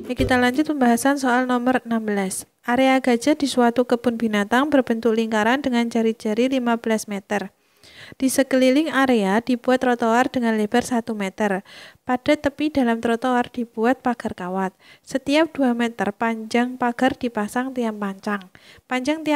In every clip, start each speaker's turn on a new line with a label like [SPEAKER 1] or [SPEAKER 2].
[SPEAKER 1] Ya, kita lanjut pembahasan soal nomor 16. Area gajah di suatu kebun binatang berbentuk lingkaran dengan jari-jari 15 meter. Di sekeliling area dibuat trotoar dengan lebar 1 meter. Pada tepi dalam trotoar dibuat pagar kawat. Setiap 2 meter panjang pagar dipasang tiang pancang. Banyak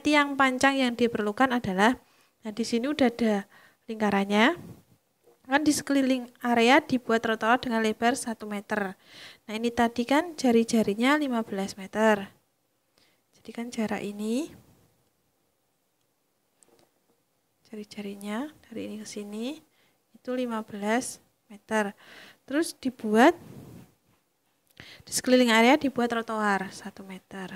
[SPEAKER 1] tiang pancang yang diperlukan adalah, nah di sini udah ada lingkarannya. Kan di sekeliling area dibuat trotoar dengan lebar 1 meter. Nah ini tadi kan jari-jarinya 15 meter. Jadi kan jarak ini, jari-jarinya dari ini ke sini itu 15 meter. Terus dibuat, di sekeliling area dibuat trotoar 1 meter.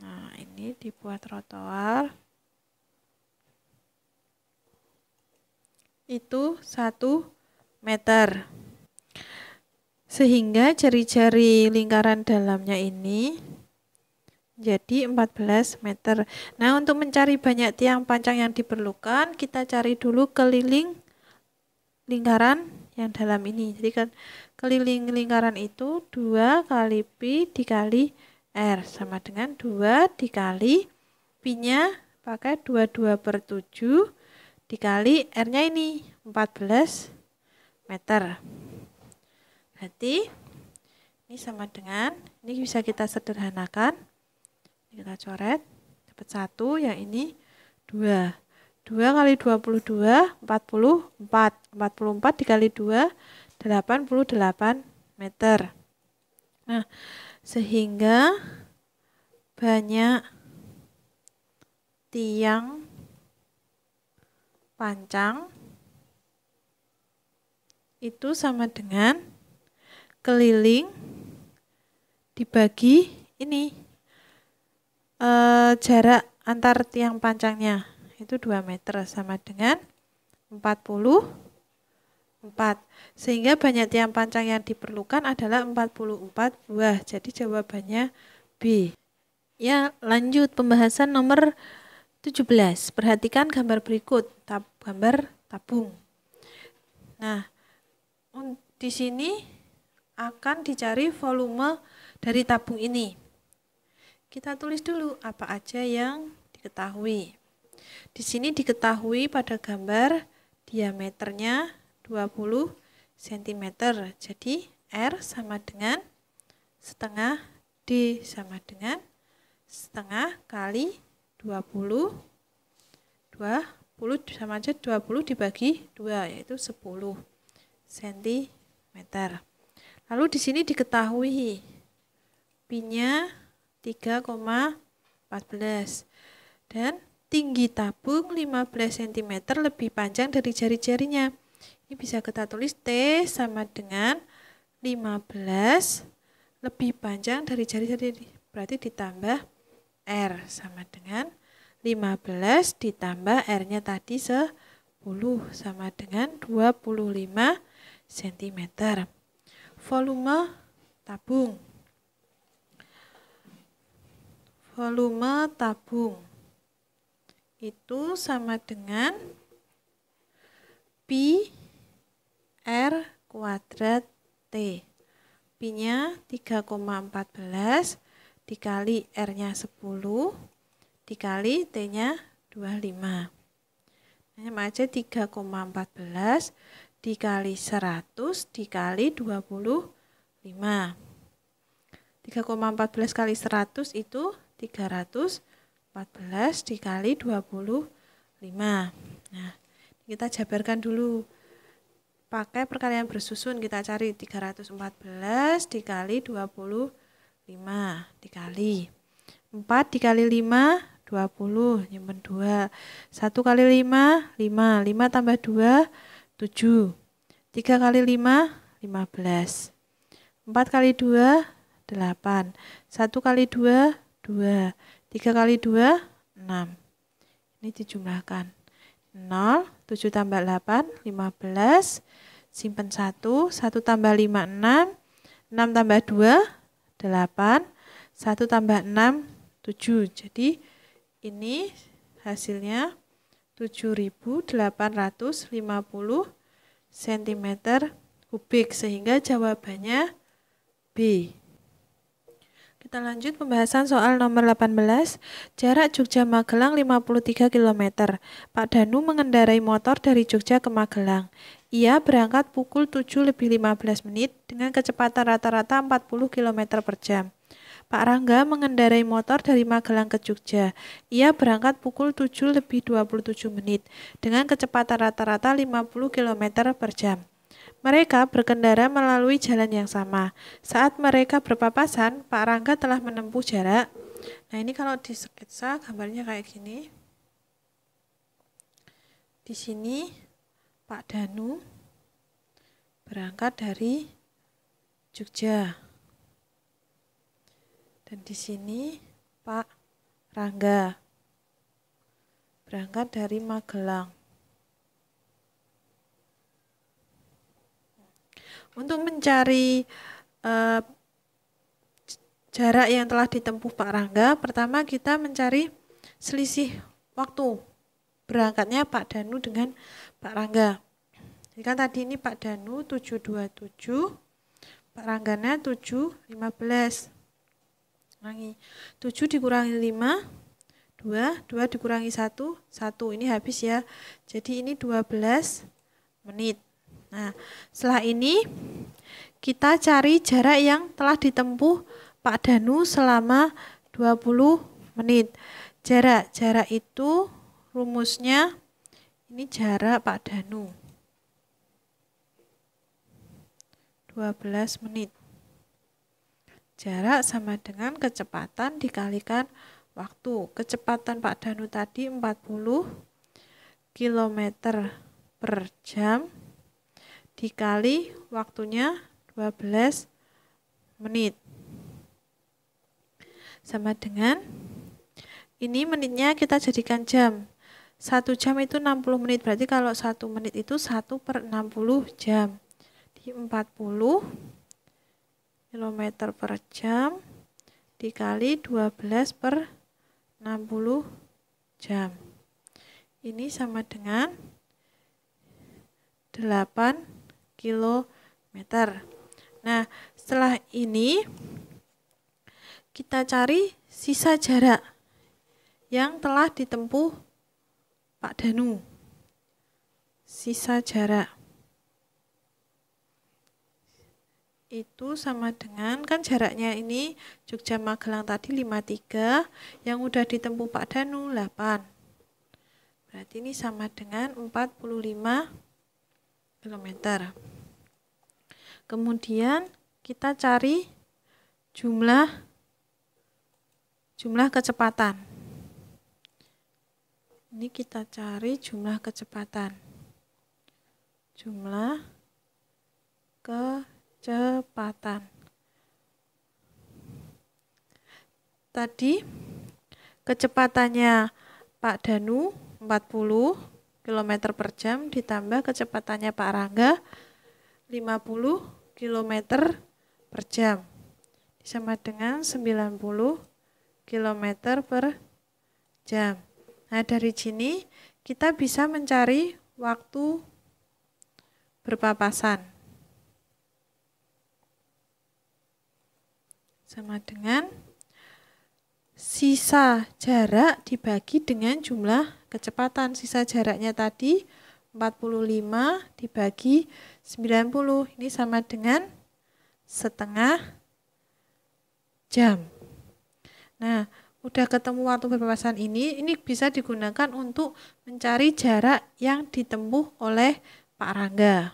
[SPEAKER 1] Nah ini dibuat trotoar itu 1 meter. Sehingga jari-jari lingkaran dalamnya ini jadi 14 meter. Nah, untuk mencari banyak tiang pancang yang diperlukan, kita cari dulu keliling lingkaran yang dalam ini. Jadi kan keliling lingkaran itu 2 kali Pi dikali R sama dengan 2 dikali Pi-nya pakai 22/7 dikali R-nya ini 14 meter. Berarti ini sama dengan, ini bisa kita sederhanakan. Kita coret, dapat 1, yang ini 2. 2 kali 22, 44. 44 dikali 2, 88 meter. Nah, sehingga banyak tiang pancang itu sama dengan keliling dibagi ini jarak antar tiang pancangnya itu 2 meter sama dengan 44. Sehingga banyak tiang pancang yang diperlukan adalah 44 buah. Jadi jawabannya B. Ya, lanjut pembahasan nomor 17. Perhatikan gambar berikut, gambar tabung. Nah, di sini akan dicari volume dari tabung ini. Kita tulis dulu apa aja yang diketahui. Di sini diketahui pada gambar diameternya 20 cm. Jadi R sama dengan setengah, D sama dengan setengah kali 20. 20 sama aja 20 dibagi 2 yaitu 10 cm. Lalu di sini diketahui Pi-nya 3,14 dan tinggi tabung 15 cm lebih panjang dari jari-jarinya. Ini bisa kita tulis T sama dengan 15 lebih panjang dari jari-jari. Berarti ditambah R sama dengan 15 ditambah R-nya tadi 10 sama dengan 25 cm. Volume tabung. Volume tabung itu sama dengan Pi R kuadrat T. Pi-nya 3,14 dikali R-nya 10 dikali T-nya 25. Sama aja 3,14 dikali 100 dikali 25. 3,14 kali 100 itu 314 dikali 25. Nah, kita jabarkan dulu. Pakai perkalian bersusun, kita cari 314 dikali 25 dikali 4 dikali 5, 20, nyimpen 2. 1 kali 5, 5. 5 tambah 2, 7. 3 kali 5, 15. 4 kali 2, 8. 1 kali 2, 2. 3 kali 2, 6. Ini dijumlahkan. 0, 7 tambah 8, 15. Simpen 1. 1 tambah 5, 6. 6 tambah 2, 8. 1 tambah 6, 7. Jadi ini hasilnya 7.850 cm kubik, sehingga jawabannya B. Kita lanjut pembahasan soal nomor 18. Jarak Jogja-Magelang 53 km. Pak Danu mengendarai motor dari Jogja ke Magelang. Ia berangkat pukul 7:15 dengan kecepatan rata-rata 40 km per jam. Pak Rangga mengendarai motor dari Magelang ke Jogja. Ia berangkat pukul 7:27 dengan kecepatan rata-rata 50 km per jam. Mereka berkendara melalui jalan yang sama. Saat mereka berpapasan, Pak Rangga telah menempuh jarak. Nah, ini kalau di sketsa gambarnya kayak gini. Di sini Pak Danu berangkat dari Jogja. Dan di sini Pak Rangga berangkat dari Magelang. Untuk mencari jarak yang telah ditempuh Pak Rangga, pertama kita mencari selisih waktu berangkatnya Pak Danu dengan Pak Rangga. Jadi kan tadi ini Pak Danu 7:27, Pak Rangganya 7:15. Ulangi, 7 dikurangi 5, 2 dikurangi 1, 1. Ini habis ya. Jadi ini 12 menit. Nah, setelah ini kita cari jarak yang telah ditempuh Pak Danu selama 20 menit. Jarak itu rumusnya ini jarak Pak Danu. 12 menit. Jarak sama dengan kecepatan dikalikan waktu. Kecepatan Pak Danu tadi 40 km per jam. Dikali waktunya 12 menit. Sama dengan, ini menitnya kita jadikan jam. 1 jam itu 60 menit, berarti kalau 1 menit itu 1/60 jam. Di 40 km per jam dikali 12/60 jam. Ini sama dengan 8 km. Nah, setelah ini kita cari sisa jarak yang telah ditempuh Pak Danu. Sisa jarak itu sama dengan, kan jaraknya ini Jogja Magelang tadi 53, yang udah ditempuh Pak Danu 8. Berarti ini sama dengan 45 km. Kemudian kita cari jumlah kecepatan. Ini kita cari jumlah kecepatan. Jumlah kecepatan. Tadi kecepatannya Pak Danu 40 km per jam ditambah kecepatannya Pak Rangga 50 km per jam. Sama dengan 90 km per jam. Nah, dari sini kita bisa mencari waktu berpapasan. Sama dengan sisa jarak dibagi dengan jumlah kecepatan. Sisa jaraknya tadi 45 dibagi 90. Ini sama dengan setengah jam. Nah, udah ketemu waktu berpapasan ini bisa digunakan untuk mencari jarak yang ditempuh oleh Pak Rangga.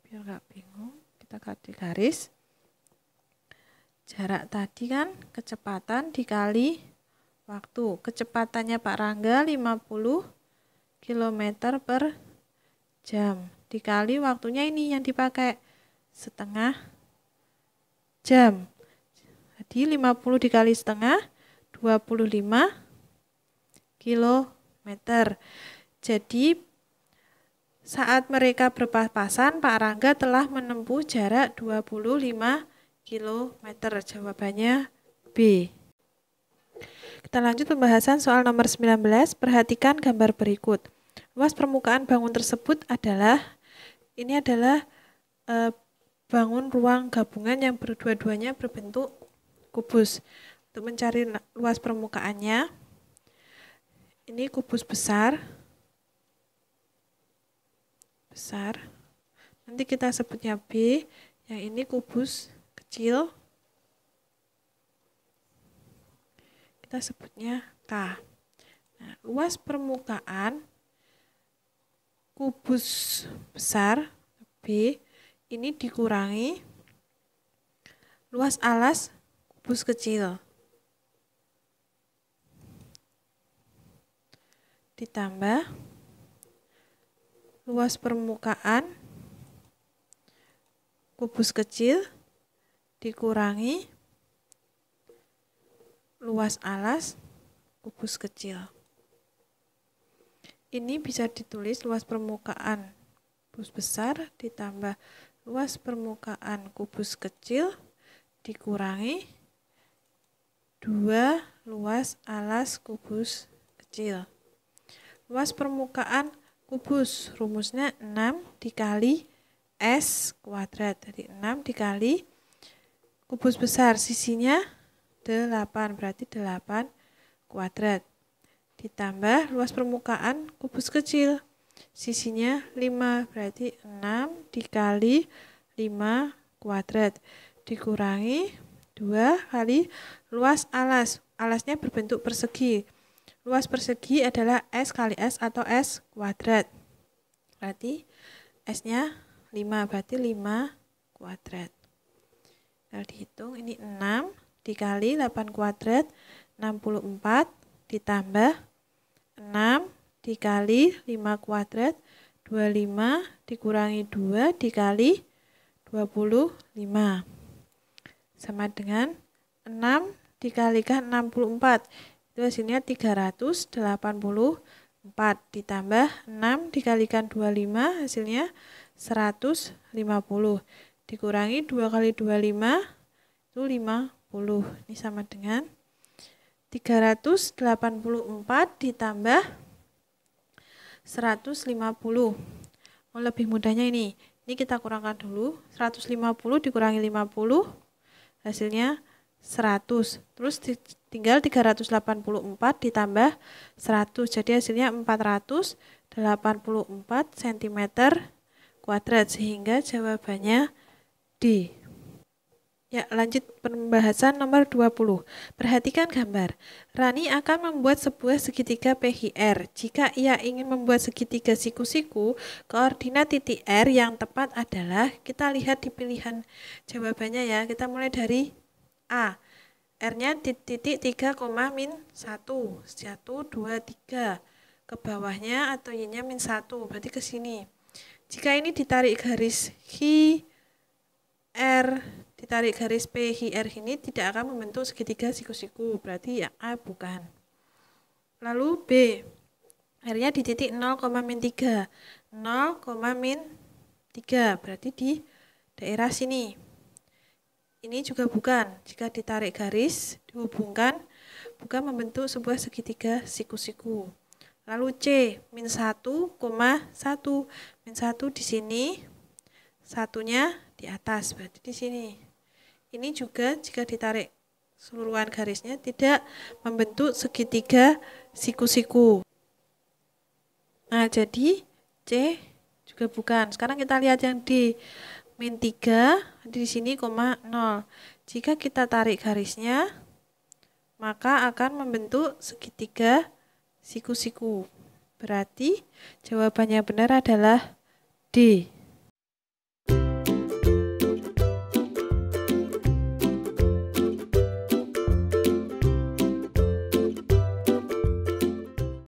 [SPEAKER 1] Biar nggak bingung, kita kasih garis. Jarak tadi kan kecepatan dikali waktu. Kecepatannya Pak Rangga 50 km per jam. Dikali waktunya ini yang dipakai setengah jam. Jadi 50 dikali setengah 25 km. Jadi saat mereka berpapasan, Pak Rangga telah menempuh jarak 25 km. Jawabannya B. Kita lanjut pembahasan soal nomor 19. Perhatikan gambar berikut. Luas permukaan bangun tersebut adalah, ini adalah bangun ruang gabungan yang dua-duanya berbentuk kubus. Untuk mencari luas permukaannya, ini kubus besar. Nanti kita sebutnya B, yang ini kubus kecil, kita sebutnya K. Nah, luas permukaan kubus besar B ini dikurangi luas alas kubus kecil ditambah luas permukaan kubus kecil dikurangi luas alas kubus kecil. Ini bisa ditulis luas permukaan kubus besar ditambah luas permukaan kubus kecil dikurangi 2 luas alas kubus kecil. Luas permukaan kubus rumusnya 6 dikali S kuadrat. Jadi 6 dikali kubus besar, sisinya 8, berarti 8 kuadrat. Ditambah luas permukaan kubus kecil, sisinya 5, berarti 6 dikali 5 kuadrat. Dikurangi 2 kali luas alas. Alasnya berbentuk persegi. Luas persegi adalah S kali S atau S kuadrat. Berarti S-nya 5, berarti 5 kuadrat. Kalau dihitung ini 6 dikali 8 kuadrat, 64 ditambah 6 dikali 5 kuadrat, 25 dikurangi 2 dikali 25. Sama dengan 6 dikalikan 64. Itu hasilnya 384. Ditambah 6 dikalikan 25 hasilnya 150. Dikurangi 2 kali 25 itu 50. Ini sama dengan 384 ditambah 150. Lebih mudahnya ini kita kurangkan dulu. 150 dikurangi 50 hasilnya 100. Terus tinggal 384 ditambah 100. Jadi hasilnya 484 cm kuadrat, sehingga jawabannya D. Ya, lanjut pembahasan nomor 20. Perhatikan gambar. Rani akan membuat sebuah segitiga PHR. Jika ia ingin membuat segitiga siku-siku, koordinat titik R yang tepat adalah, kita lihat di pilihan jawabannya ya. Kita mulai dari A. R-nya di titik 3, min 1. 1, 2, 3. Ke bawahnya atau Y-nya min 1. Berarti ke sini. Jika ini ditarik garis R, ditarik garis PHR ini tidak akan membentuk segitiga siku-siku, berarti ya A bukan. Lalu B, R-nya di titik 0, min 3. 0, min 3, berarti di daerah sini. Ini juga bukan. Jika ditarik garis, dihubungkan, bukan membentuk sebuah segitiga siku-siku. Lalu C, min 1, 1. Min 1 di sini, satunya di atas, berarti di sini. Ini juga jika ditarik keseluruhan garisnya tidak membentuk segitiga siku-siku. Nah, jadi C juga bukan. Sekarang kita lihat yang D, min 3 di sini, 0. Jika kita tarik garisnya, maka akan membentuk segitiga siku-siku. Berarti jawabannya benar adalah D.